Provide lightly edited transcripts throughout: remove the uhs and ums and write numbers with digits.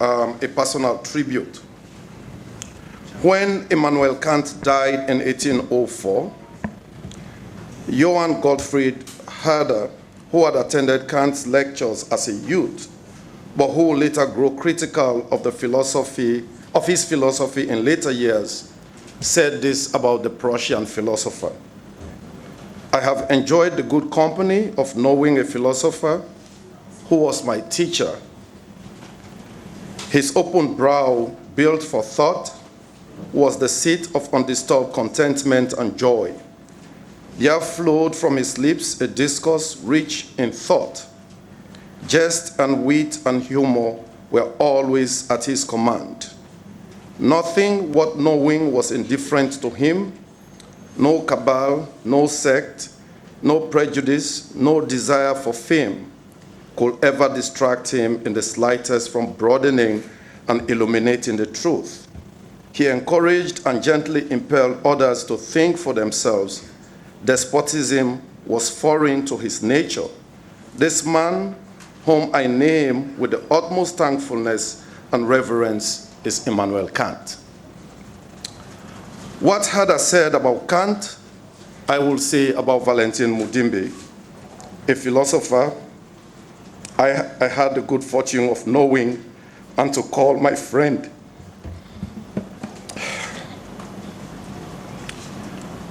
a personal tribute. When Immanuel Kant died in 1804, Johann Gottfried Herder, who had attended Kant's lectures as a youth, but who later grew critical of his philosophy in later years, said this about the Prussian philosopher: "I have enjoyed the good company of knowing a philosopher who was my teacher. His open brow, built for thought, was the seat of undisturbed contentment and joy. There flowed from his lips a discourse rich in thought. Jest and wit and humor were always at his command. Nothing worth knowing was indifferent to him. No cabal, no sect, no prejudice, no desire for fame could ever distract him in the slightest from broadening and illuminating the truth. He encouraged and gently impelled others to think for themselves. Despotism was foreign to his nature. This man, whom I name with the utmost thankfulness and reverence, is Immanuel Kant." What Herder said about Kant, I will say about Valentin Mudimbe, a philosopher I had the good fortune of knowing and to call my friend.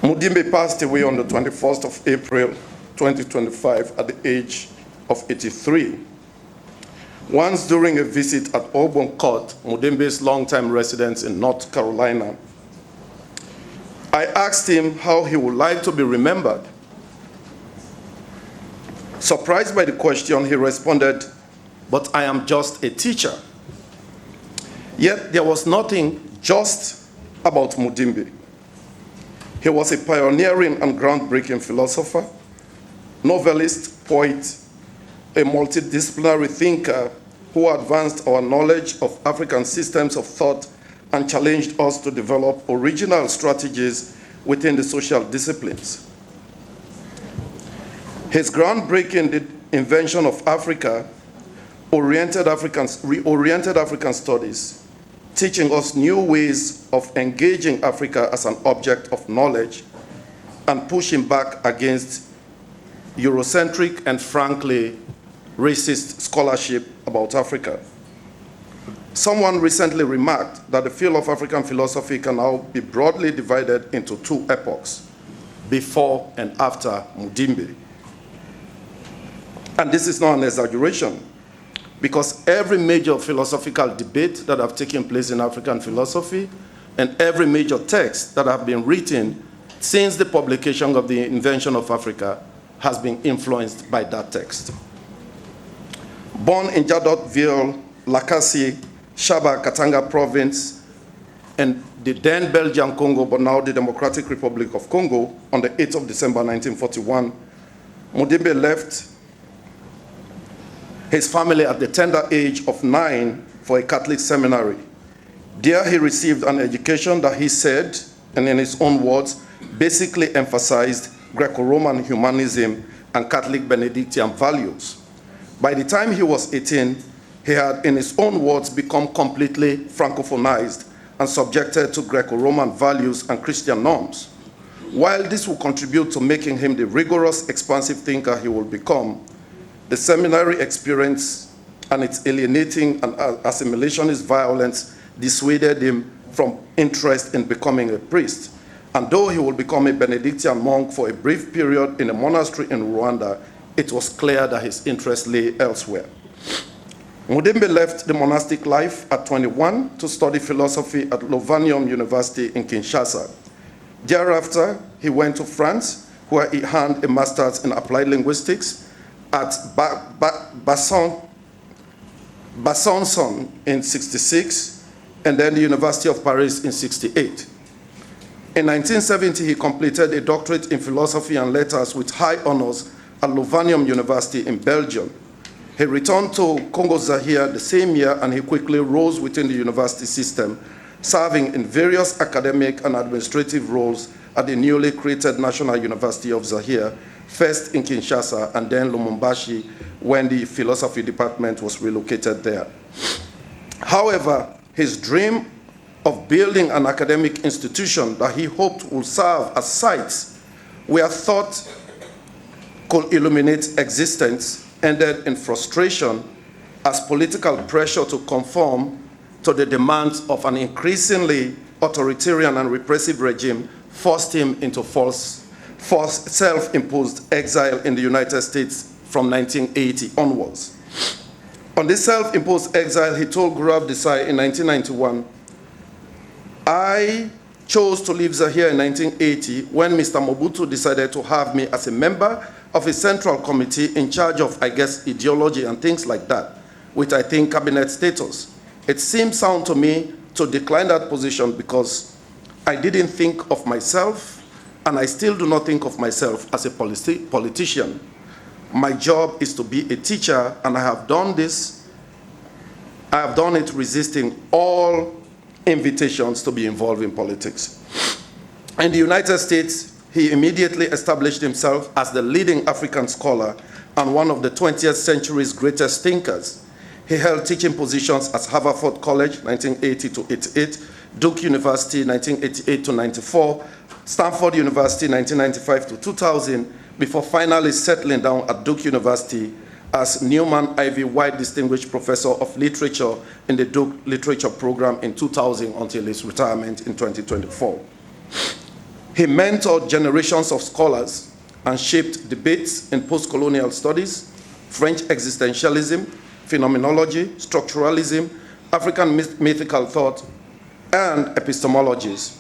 Mudimbe passed away on the 21st of April, 2025, at the age of 83. Once during a visit at Auburn Court, Mudimbe's longtime residence in North Carolina, I asked him how he would like to be remembered. Surprised by the question, he responded, "But I am just a teacher." Yet there was nothing just about Mudimbe. He was a pioneering and groundbreaking philosopher, novelist, poet, a multidisciplinary thinker who advanced our knowledge of African systems of thought and challenged us to develop original strategies within the social disciplines. His groundbreaking "The Invention of Africa" reoriented African studies, teaching us new ways of engaging Africa as an object of knowledge and pushing back against Eurocentric and frankly racist scholarship about Africa. Someone recently remarked that the field of African philosophy can now be broadly divided into two epochs, before and after Mudimbe. And this is not an exaggeration, because every major philosophical debate that have taken place in African philosophy and every major text that have been written since the publication of The Invention of Africa has been influenced by that text. Born in Jadotville, Lakasi, Shaba, Katanga province, in the then Belgian Congo, but now the Democratic Republic of Congo, on the 8th of December 1941, Mudimbe left his family at the tender age of 9 for a Catholic seminary. There he received an education that he said, and in his own words, basically emphasized Greco-Roman humanism and Catholic Benedictine values. By the time he was 18, he had, in his own words, become completely Francophonized and subjected to Greco-Roman values and Christian norms. While this will contribute to making him the rigorous, expansive thinker he will become, the seminary experience and its alienating and assimilationist violence dissuaded him from interest in becoming a priest. And though he will become a Benedictine monk for a brief period in a monastery in Rwanda, it was clear that his interest lay elsewhere. Mudimbe left the monastic life at 21 to study philosophy at Lovanium University in Kinshasa. Thereafter, he went to France, where he earned a master's in applied linguistics at Besançon in 66, and then the University of Paris in 68. In 1970, he completed a doctorate in philosophy and letters with high honors at Lovanium University in Belgium. He returned to Congo-Zaire the same year, and he quickly rose within the university system, serving in various academic and administrative roles at the newly created National University of Zaire, first in Kinshasa and then Lumumbashi, when the philosophy department was relocated there. However, his dream of building an academic institution that he hoped would serve as sites where thought could illuminate existence ended in frustration as political pressure to conform to the demands of an increasingly authoritarian and repressive regime forced him into forced self-imposed exile in the United States from 1980 onwards. On this self-imposed exile, he told Gaurav Desai in 1991, "I chose to leave Zaire in 1980 when Mr. Mobutu decided to have me as a member of a central committee in charge of, I guess, ideology and things like that, which I think cabinet status. It seemed sound to me to decline that position because I didn't think of myself, and I still do not think of myself as a politician. My job is to be a teacher, and I have done this. I have done it resisting all invitations to be involved in politics." In the United States, he immediately established himself as the leading African scholar and one of the 20th century's greatest thinkers. He held teaching positions at Haverford College, 1980 to 88, Duke University, 1988 to 94, Stanford University, 1995 to 2000, before finally settling down at Duke University as Newman Ivy White Distinguished Professor of Literature in the Duke Literature Program in 2000 until his retirement in 2024. He mentored generations of scholars and shaped debates in post-colonial studies, French existentialism, phenomenology, structuralism, African mythical thought, and epistemologies.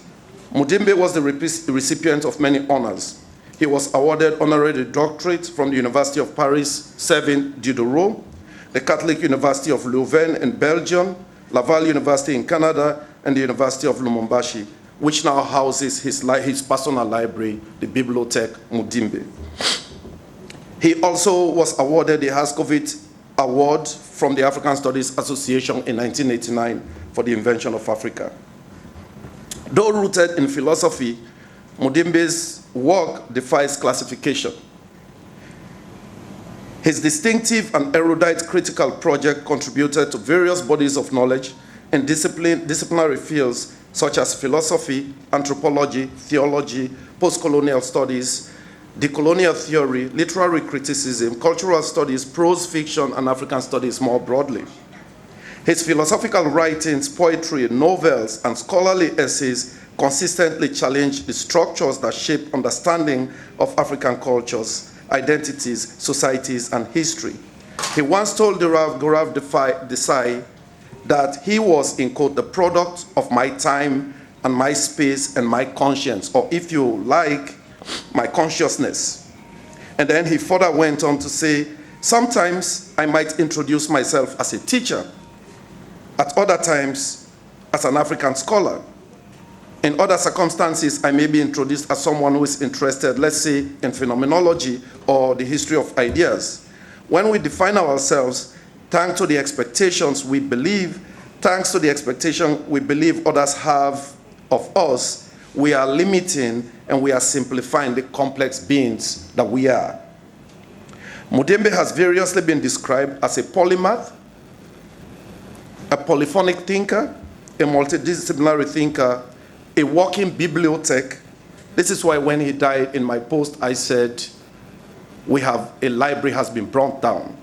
Mudimbe was the recipient of many honors. He was awarded honorary doctorate from the University of Paris 7 Diderot, the Catholic University of Leuven in Belgium, Laval University in Canada, and the University of Lumumbashi, which now houses his personal library, the Bibliothèque Mudimbe. He also was awarded the Haskovit Award from the African Studies Association in 1989 for the invention of Africa. Though rooted in philosophy, Mudimbe's work defies classification. His distinctive and erudite critical project contributed to various bodies of knowledge in disciplinary fields such as philosophy, anthropology, theology, post-colonial studies, decolonial theory, literary criticism, cultural studies, prose fiction, and African studies more broadly. His philosophical writings, poetry, novels, and scholarly essays consistently challenge the structures that shape understanding of African cultures, identities, societies, and history. He once told Gaurav Desai that he was, in quote, "the product of my time and my space and my conscience," or if you like, my consciousness. And then he further went on to say, "Sometimes I might introduce myself as a teacher, at other times as an African scholar. In other circumstances, I may be introduced as someone who is interested, let's say, in phenomenology or the history of ideas. When we define ourselves, thanks to the expectations we believe others have of us, we are limiting and we are simplifying the complex beings that we are." Mudimbe has variously been described as a polymath, a polyphonic thinker, a multidisciplinary thinker, a walking bibliothèque. This is why when he died in my post, I said, a library has been brought down.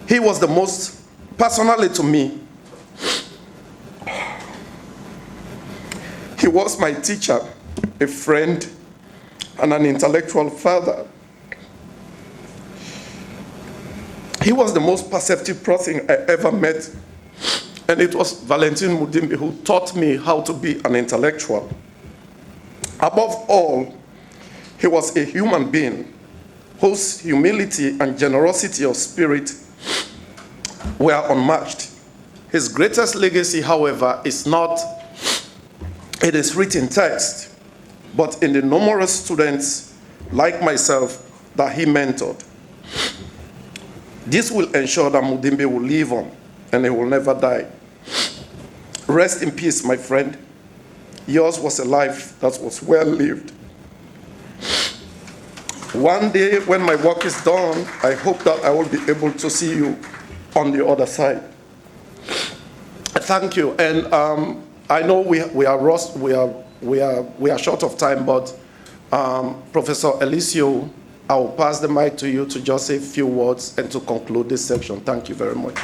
He was the most, personally to me, he was my teacher, a friend, and an intellectual father. He was the most perceptive person I ever met, and it was Valentin Mudimbe who taught me how to be an intellectual. Above all, he was a human being whose humility and generosity of spirit were unmatched. His greatest legacy, however, is not in his written text, but in the numerous students like myself that he mentored. This will ensure that Mudimbe will live on and he will never die. Rest in peace, my friend. Yours was a life that was well lived. One day when my work is done, I hope that I will be able to see you on the other side. Thank you. And I know we are short of time, but Professor Eliseo, I will pass the mic to you to just say a few words and to conclude this section. Thank you very much.